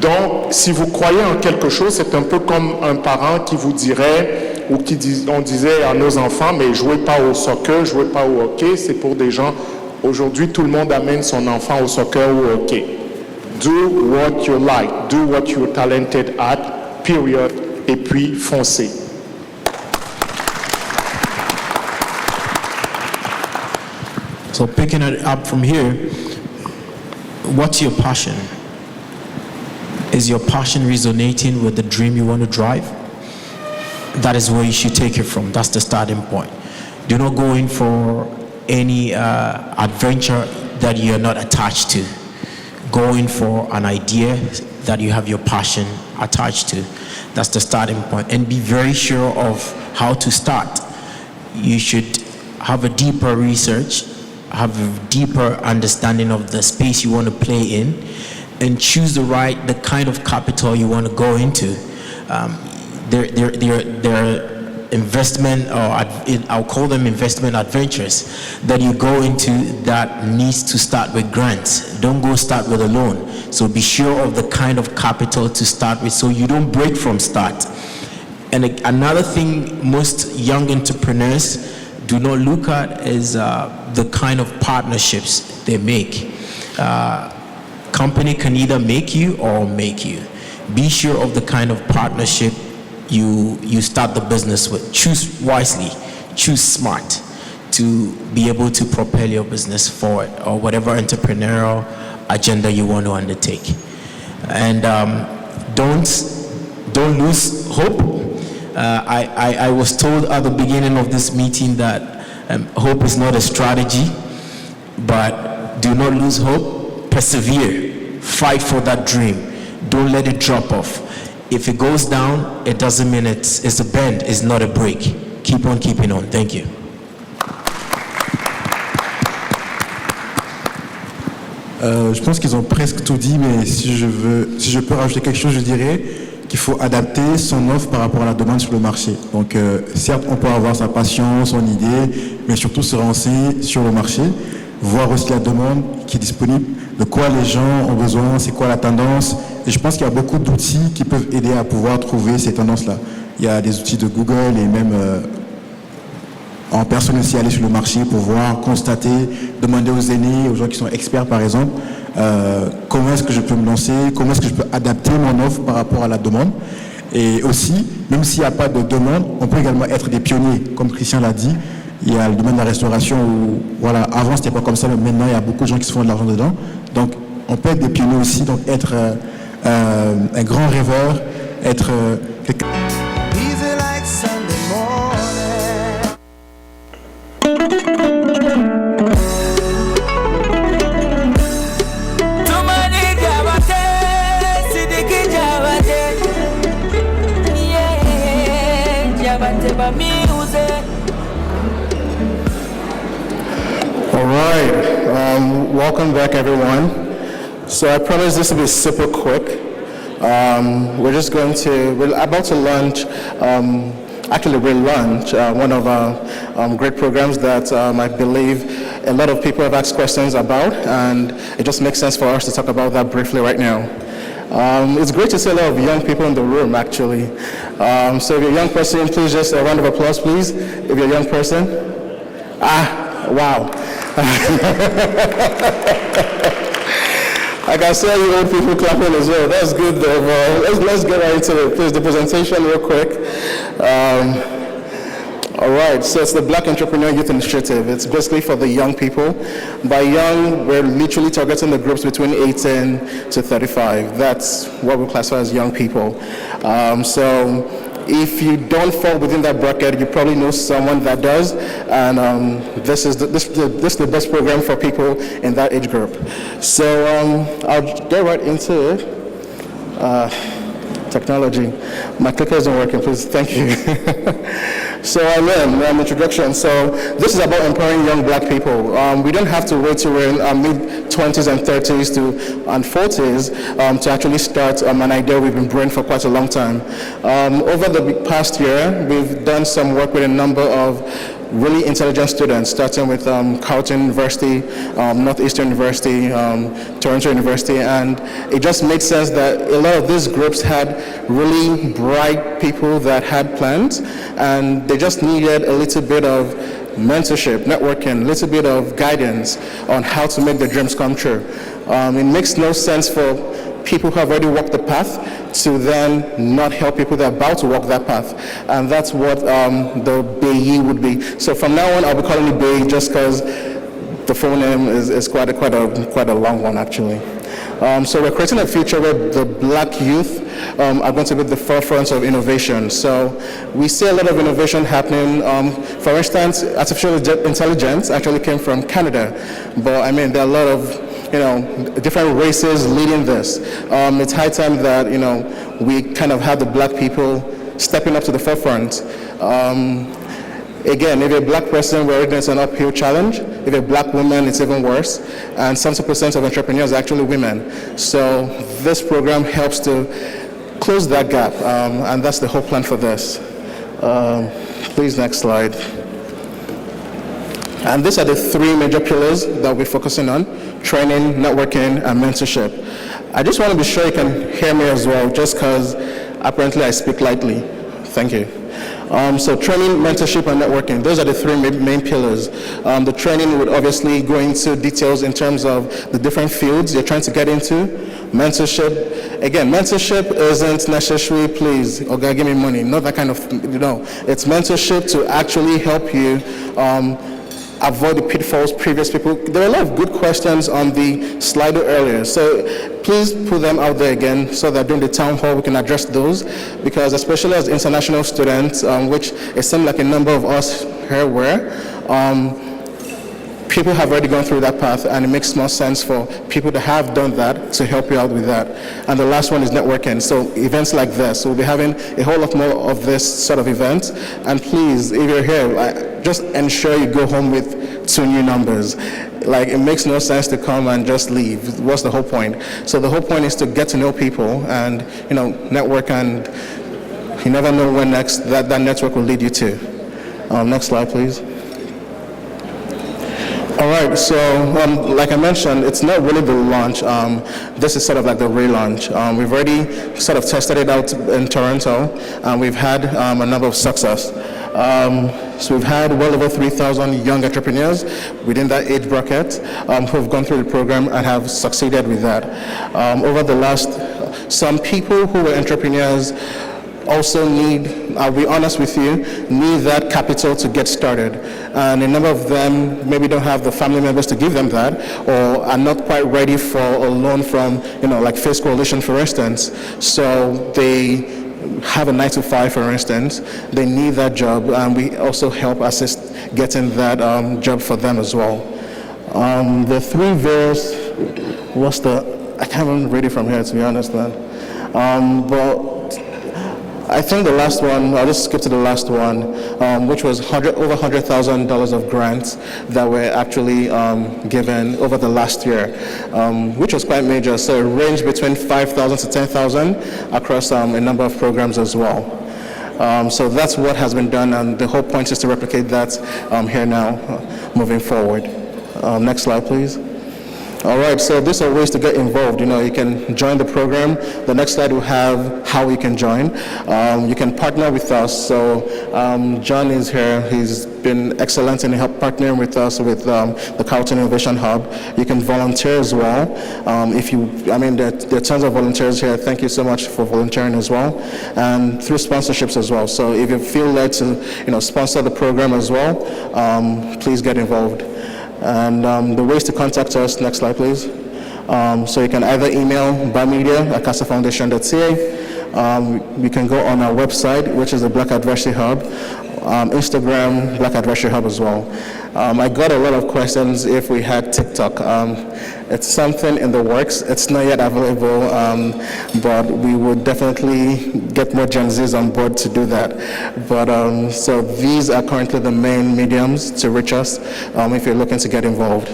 Donc, si vous croyez en quelque chose, c'est un peu comme un parent qui vous dirait, ou on disait à nos enfants, mais jouez pas au soccer, jouez pas au hockey, c'est pour des gens. Aujourd'hui, tout le monde amène son enfant au soccer ou au hockey. Do what you like, do what you're talented at, period, et puis foncez. So picking it up from here, what's your passion? Is your passion resonating with the dream you want to drive? That is where you should take it from. That's the starting point. Do not go in for any adventure that you're not attached to. Go in for an idea that you have your passion attached to. That's the starting point. And be very sure of how to start. You should have a deeper research, have a deeper understanding of the space you want to play in, and choose the kind of capital you want to go into. There are investment, or I'll call them investment adventures, that you go into that needs to start with grants. Don't go start with a loan. So be sure of the kind of capital to start with so you don't break from start. And another thing most young entrepreneurs do not look at is the kind of partnerships they make. Company can either make you or make you. Be sure of the kind of partnership you start the business with. Choose wisely, choose smart to be able to propel your business forward, or whatever entrepreneurial agenda you want to undertake. And don't lose hope. I was told at the beginning of this meeting that hope is not a strategy, but do not lose hope. Persevere, fight for that dream. Don't let it drop off. If it goes down, it doesn't mean it's a bend, it's not a break. Keep on keeping on. Thank you. Je pense qu'ils ont presque tout dit, mais si je peux rajouter quelque chose, je dirais qu'il faut adapter son offre par rapport à la demande sur le marché. Donc, certes, on peut avoir sa passion, son idée, mais surtout se renseigner sur le marché, voir aussi la demande qui est disponible, de quoi les gens ont besoin, c'est quoi la tendance. Et je pense qu'il y a beaucoup d'outils qui peuvent aider à pouvoir trouver ces tendances-là. Il y a des outils de Google et même en personne aussi aller sur le marché pour voir, constater, demander aux aînés, aux gens qui sont experts par exemple, comment est-ce que je peux me lancer, comment est-ce que je peux adapter mon offre par rapport à la demande. Et aussi, même s'il n'y a pas de demande, on peut également être des pionniers, comme Christian l'a dit. Il y a le domaine de la restauration où, voilà, avant c'était pas comme ça, mais maintenant il y a beaucoup de gens qui se font de l'argent dedans. Donc, on peut être des pionniers aussi, donc être un grand rêveur, être quelqu'un. All right, welcome back everyone. So I promise this will be super quick. We're about to launch, actually relaunch one of our great programs that I believe a lot of people have asked questions about, and it just makes sense for us to talk about that briefly right now. It's great to see a lot of young people in the room, actually. So if you're a young person, please just a round of applause, please. If you're a young person. Wow. I can see you old people clapping as well. That's good, though. Let's get right into it. Please, the presentation real quick. All right, so it's the Black Entrepreneur Youth Initiative. It's basically for the young people. By young, we're literally targeting the groups between 18 to 35. That's what we classify as young people. So if you don't fall within that bracket, you probably know someone that does. And this is the best program for people in that age group. So I'll get right into it. Technology. My clicker isn't working, please. Thank you. So introduction. So this is about empowering young black people. We don't have to wait till we're in our mid-20s and 30s and 40s to actually start an idea we've been brewing for quite a long time. Over the past year, we've done some work with a number of really intelligent students, starting with Carleton University, Northeastern University, Toronto University, and it just made sense that a lot of these groups had really bright people that had plans, and they just needed a little bit of mentorship, networking, a little bit of guidance on how to make their dreams come true. It makes no sense for people who have already walked the path to then not help people that are about to walk that path. And that's what the BAE would be. So from now on, I'll be calling it BAE just because the full name is quite a long one, actually. So we're creating a future where the black youth are going to be at the forefront of innovation. So we see a lot of innovation happening. For instance, artificial intelligence actually came from Canada. But I mean, there are a lot of different races leading this. It's high time that, we kind of have the black people stepping up to the forefront. Again, if you're a black person, we're already it's an uphill challenge. If you're a black woman, it's even worse. And 70% of entrepreneurs are actually women. So this program helps to close that gap. And that's the whole plan for this. Please, next slide. And these are the three major pillars that we're focusing on: training, networking, and mentorship. I just want to be sure you can hear me as well, just because apparently I speak lightly. Thank you. So training, mentorship, and networking, those are the three main pillars. The training would obviously go into details in terms of the different fields you're trying to get into. Mentorship, again, mentorship isn't necessarily, please, okay, give me money, not that kind of, it's mentorship to actually help you avoid the pitfalls previous people. There are a lot of good questions on the Slido earlier, so please put them out there again so that during the town hall we can address those, because especially as international students, which it seems like a number of us here were, people have already gone through that path, and it makes more sense for people to have done that to help you out with that. And the last one is networking. So events like this, so we'll be having a whole lot more of this sort of events. And please, if you're here, just ensure you go home with 2 new numbers. Like, it makes no sense to come and just leave. What's the whole point? So the whole point is to get to know people and, network, and you never know when next that network will lead you to. Next slide, please. All right, so like I mentioned, it's not really the launch. This is sort of like the relaunch. We've already sort of tested it out in Toronto, and we've had a number of success. So we've had well over 3,000 young entrepreneurs within that age bracket who've gone through the program and have succeeded with that. Over the last, some people who were entrepreneurs also need, I'll be honest with you, need that capital to get started. And a number of them maybe don't have the family members to give them that, or are not quite ready for a loan from, like Face Coalition, for instance. So they have a 9-to-5, for instance. They need that job, and we also help assist getting that job for them as well. The three various, I can't even read it from here, to be honest, man. But I think the last one, I'll just skip to the last one, which was over $100,000 of grants that were actually given over the last year, which was quite major. So it ranged between $5,000 to $10,000 across a number of programs as well. So that's what has been done, and the whole point is to replicate that here now, moving forward. Next slide, please. All right, so these are ways to get involved. You can join the program. The next slide will have how you can join. You can partner with us. So John is here. He's been excellent in partnering with us with the Carlton Innovation Hub. You can volunteer as well. There are tons of volunteers here. Thank you so much for volunteering as well. And through sponsorships as well. So if you feel led to sponsor the program as well, please get involved. And the ways to contact us, next slide, please. So you can either email bymedia@casafoundation.ca. You can go on our website, which is the Black Advocacy Hub, Instagram, Black Advocacy Hub as well. I got a lot of questions if we had TikTok. It's something in the works. It's not yet available, but we would definitely get more Gen Zs on board to do that. But so these are currently the main mediums to reach us if you're looking to get involved.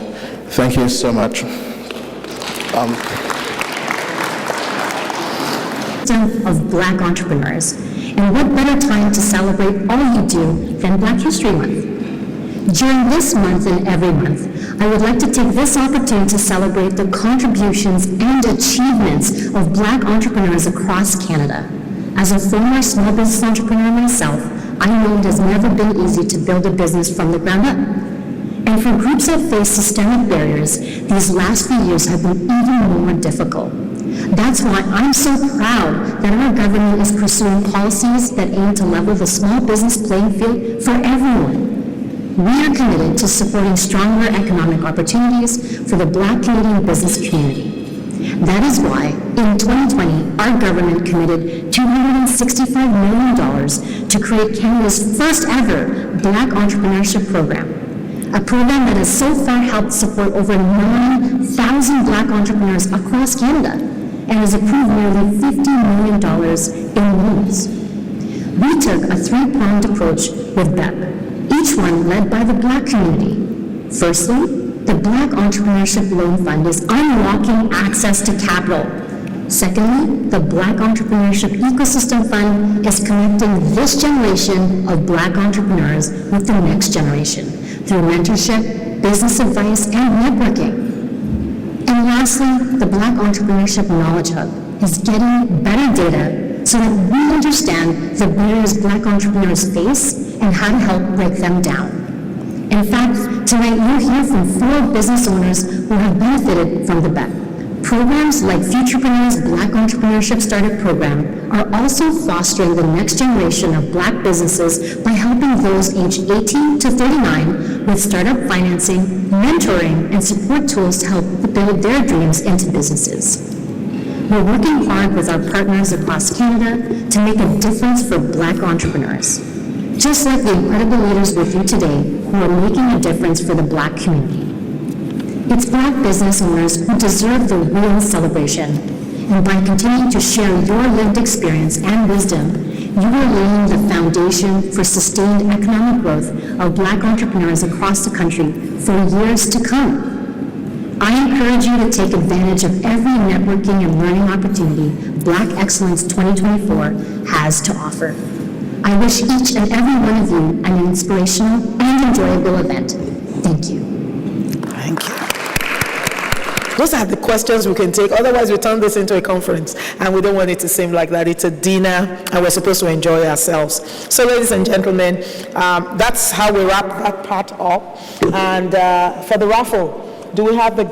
Thank you so much. Of Black entrepreneurs. And what better time to celebrate all you do than Black History Month? During this month and every month, I would like to take this opportunity to celebrate the contributions and achievements of Black entrepreneurs across Canada. As a former small business entrepreneur myself, I know it has never been easy to build a business from the ground up. And for groups that face systemic barriers, these last few years have been even more difficult. That's why I'm so proud that our government is pursuing policies that aim to level the small business playing field for everyone. We are committed to supporting stronger economic opportunities for the Black Canadian business community. That is why, in 2020, our government committed $265 million to create Canada's first ever Black Entrepreneurship Program, a program that has so far helped support over 9,000 Black entrepreneurs across Canada and has approved nearly $50 million in loans. We took a three-pronged approach with BEP, each one led by the Black community. Firstly, the Black Entrepreneurship Loan Fund is unlocking access to capital. Secondly, the Black Entrepreneurship Ecosystem Fund is connecting this generation of Black entrepreneurs with the next generation through mentorship, business advice, and networking. And lastly, the Black Entrepreneurship Knowledge Hub is getting better data so that we understand the barriers Black entrepreneurs face and how to help break them down. In fact, tonight you'll hear from 4 business owners who have benefited from the BEP. Programs like Futurepreneurs Black Entrepreneurship Startup Program are also fostering the next generation of Black businesses by helping those aged 18 to 39 with startup financing, mentoring, and support tools to help build their dreams into businesses. We're working hard with our partners across Canada to make a difference for Black entrepreneurs, just like the incredible leaders with you today who are making a difference for the Black community. It's Black business owners who deserve the real celebration, and by continuing to share your lived experience and wisdom, you are laying the foundation for sustained economic growth of Black entrepreneurs across the country for years to come. I encourage you to take advantage of every networking and learning opportunity Black Excellence 2024 has to offer. I wish each and every one of you an inspirational and enjoyable event. Thank you. Thank you. Those are the questions we can take. Otherwise, we turn this into a conference, and we don't want it to seem like that. It's a dinner, and we're supposed to enjoy ourselves. So, ladies and gentlemen, that's how we wrap that part up. And for the raffle, do we have the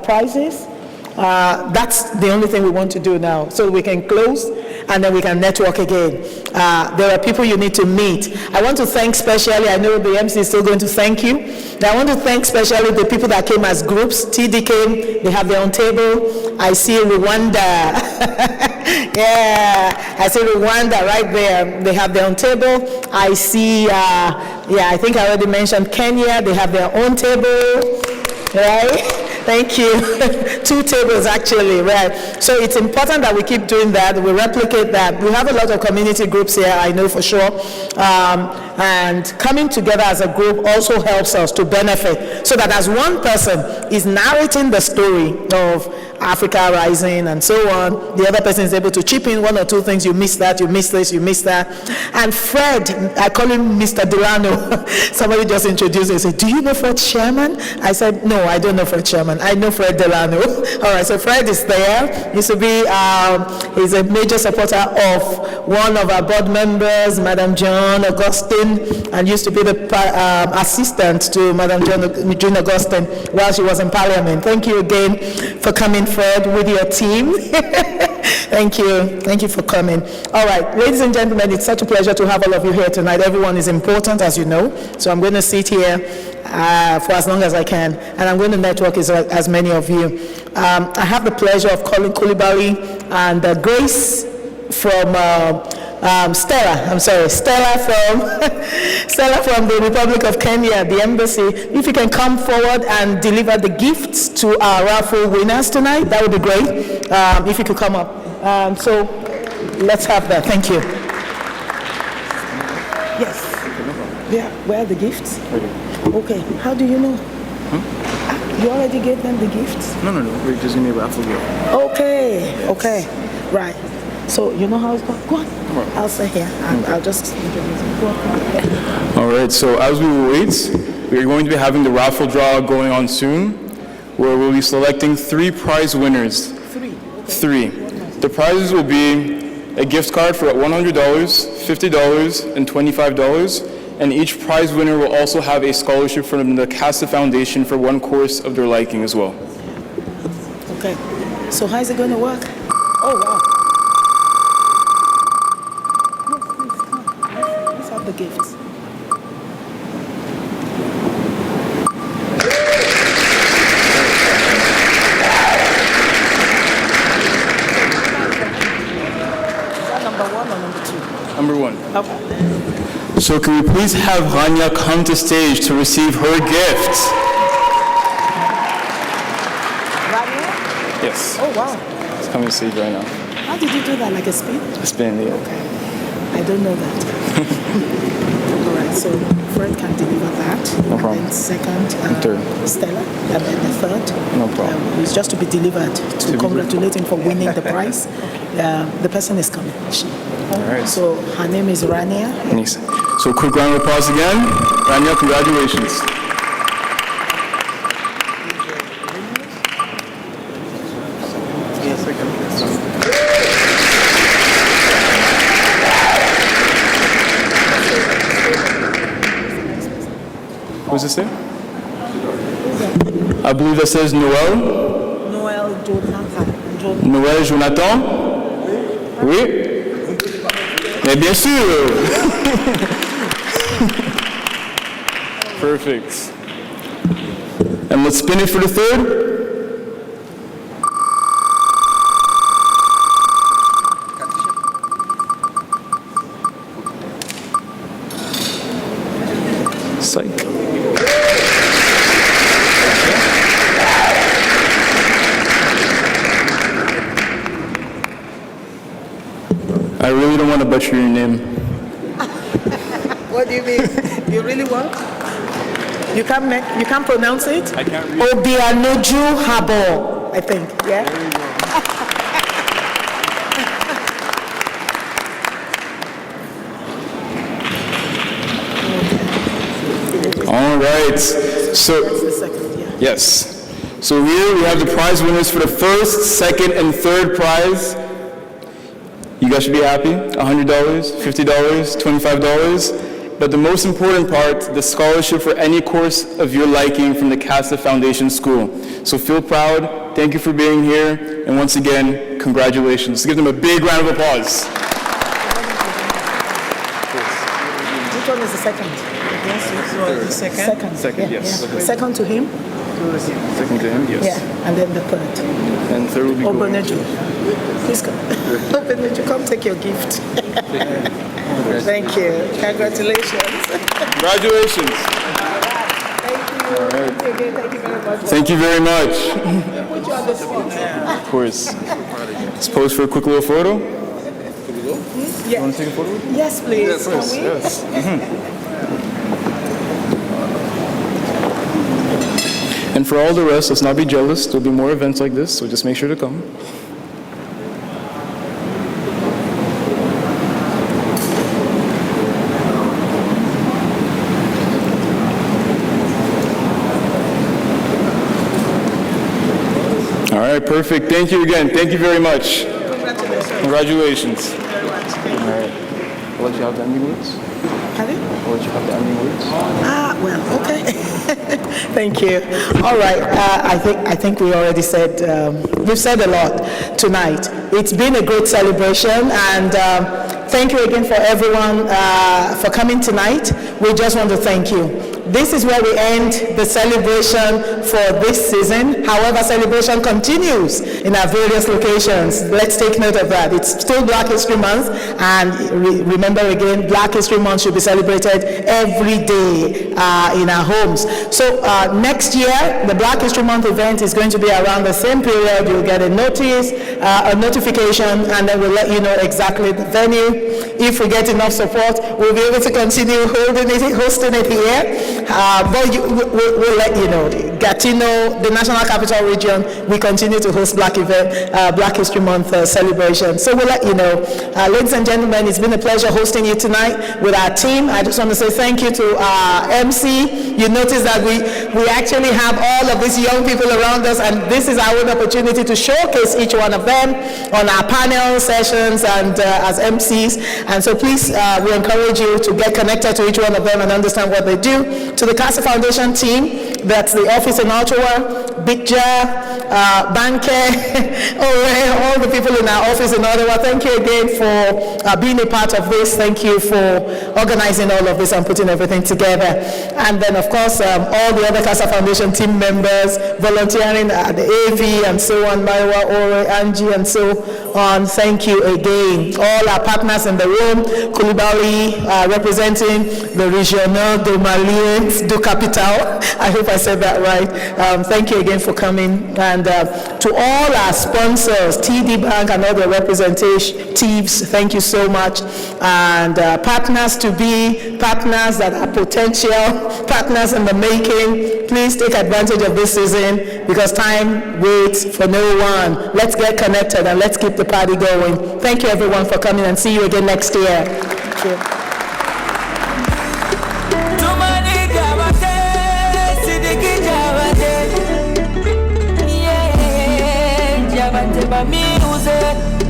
prizes? That's the only thing we want to do now, so we can close and then we can network again. There are people you need to meet. I want to thank specially, I know the MC is still going to thank you, but I want to thank specially the people that came as groups. TD came, they have their own table. I see Rwanda. Yeah, I see Rwanda right there. They have their own table. I see, I think I already mentioned Kenya, they have their own table, right? Thank you. 2 tables actually, right? So it's important that we keep doing that, we replicate that. We have a lot of community groups here, I know for sure. And coming together as a group also helps us to benefit, so that as one person is narrating the story of Africa Rising and so on, the other person is able to chip in 1 or 2 things. You missed that, you missed this, you missed that. And Fred, I call him Mr. Delano. Somebody just introduced me and said, do you know Fred Sherman? I said, no, I don't know Fred Sherman. I know Fred Delano. All right, so Fred is there. Used to be, he's a major supporter of one of our board members, Madam John Augustine, and used to be the assistant to Madam June Augustine while she was in Parliament. Thank you again for coming, Fred, with your team. Thank you for coming. All right, ladies and gentlemen, it's such a pleasure to have all of you here tonight. Everyone is important, as you know, so I'm going to sit here for as long as I can, and I'm going to network as many of you. I have the pleasure of calling Coulibaly and Grace from Stella from the Republic of Kenya, the embassy. If you can come forward and deliver the gifts to our raffle winners tonight, that would be great. If you could come up. So let's have that. Thank you. Yes. Yeah. Where are the gifts? Okay. How do you know? You already gave them the gifts? No. We're just gonna be a raffle gift. Okay. Right. So you know how it's going? Go on. I'll stay here. I'll just introduce you. All right, so as we wait, we're going to be having the raffle draw going on soon, where we'll be selecting 3 prize winners. 3. The prizes will be a gift card for $100, $50, and $25, and each prize winner will also have a scholarship from the Casa Foundation for 1 course of their liking as well. Okay, so how is it going to work? Oh, wow. The gifts. Is that number 1 or number 2? Number 1. Okay. So can we please have Rania come to stage to receive her gift? Rania? Yes. Oh, wow. It's coming to stage right now. How did you do that? Like a spin? A spin, yeah. Okay. I don't know that. All right, so Fred can deliver that. No problem. And then second, third. Stella, and then the third. No problem. It's just to be delivered to congratulate him for winning the prize. The person is coming. All right. So her name is Rania. Nice. So quick round of applause again. Rania, congratulations. Yes, I can. What does it say? I believe that says Noel. Noel Jonathan. Noel Jonathan? Oui? Mais bien sûr! Perfect. And let's spin it for the third. Psych. I really don't want to butcher your name. What do you mean? You really want? You can't pronounce it? I can't read. Obianoju Habo, I think. Yeah? All right. So, yes. So here we have the prize winners for the first, second, and third prize. You guys should be happy. $100, $50, $25. But the most important part, the scholarship for any course of your liking from the Casa Foundation School. So feel proud. Thank you for being here. And once again, congratulations. Let's give them a big round of applause. Which one is the second? Yes, second. Second, yes. Yeah. Second to him? Second to him, yes. Yeah, and then the third. And third will be Obaneju. Please come. Obaneju, come take your gift. Thank you. Congratulations. Congratulations. Thank you. Thank you very much. Thank you very much. Put you on the spot. Of course. Let's pose for a quick little photo. Yeah. You want to take a photo? Yes, please. Can we? Yes. And for all the rest, let's not be jealous. There'll be more events like this, so just make sure to come. All right, perfect. Thank you again. Thank you very much. Congratulations. All right. I'll let you have the ending words. Pardon? I'll let you have the ending words. Well, okay. Thank you. All right. I think we already said, we've said a lot tonight. It's been a great celebration, and thank you again for everyone for coming tonight. We just want to thank you. This is where we end the celebration for this season. However, celebration continues in our various locations. Let's take note of that. It's still Black History Month, and remember again, Black History Month should be celebrated every day in our homes. So next year, the Black History Month event is going to be around the same period. You'll get a notice, a notification, and then we'll let you know exactly the venue. If we get enough support, we'll be able to continue hosting it here. But we'll let you know. Gatineau, the National Capital Region, we continue to host Black History Month celebration. So we'll let you know. Ladies and gentlemen, it's been a pleasure hosting you tonight with our team. I just want to say thank you to our MC. You notice that we actually have all of these young people around us, and this is our own opportunity to showcase each one of them on our panel sessions and as MCs. And so please, we encourage you to get connected to each one of them and understand what they do. To the Casa Foundation team, that's the office in Ottawa, Bidja, Banke, all the people in our office in Ottawa, thank you again for being a part of this. Thank you for organizing all of this and putting everything together. And then, of course, all the other Casa Foundation team members volunteering at the AV and so on, Maiwa, Ore, Angie, and so on. Thank you again. All our partners in the room, Koulibaly, representing the Regional de Maliens du Capital. I hope I said that right. Thank you again for coming. And to all our sponsors, TD Bank and all the representatives, thank you so much. And partners to be, partners that are potential, partners in the making, please take advantage of this season because time waits for no one. Let's get connected and let's keep the party going. Thank you everyone for coming, and see you again next year. Thank you. Music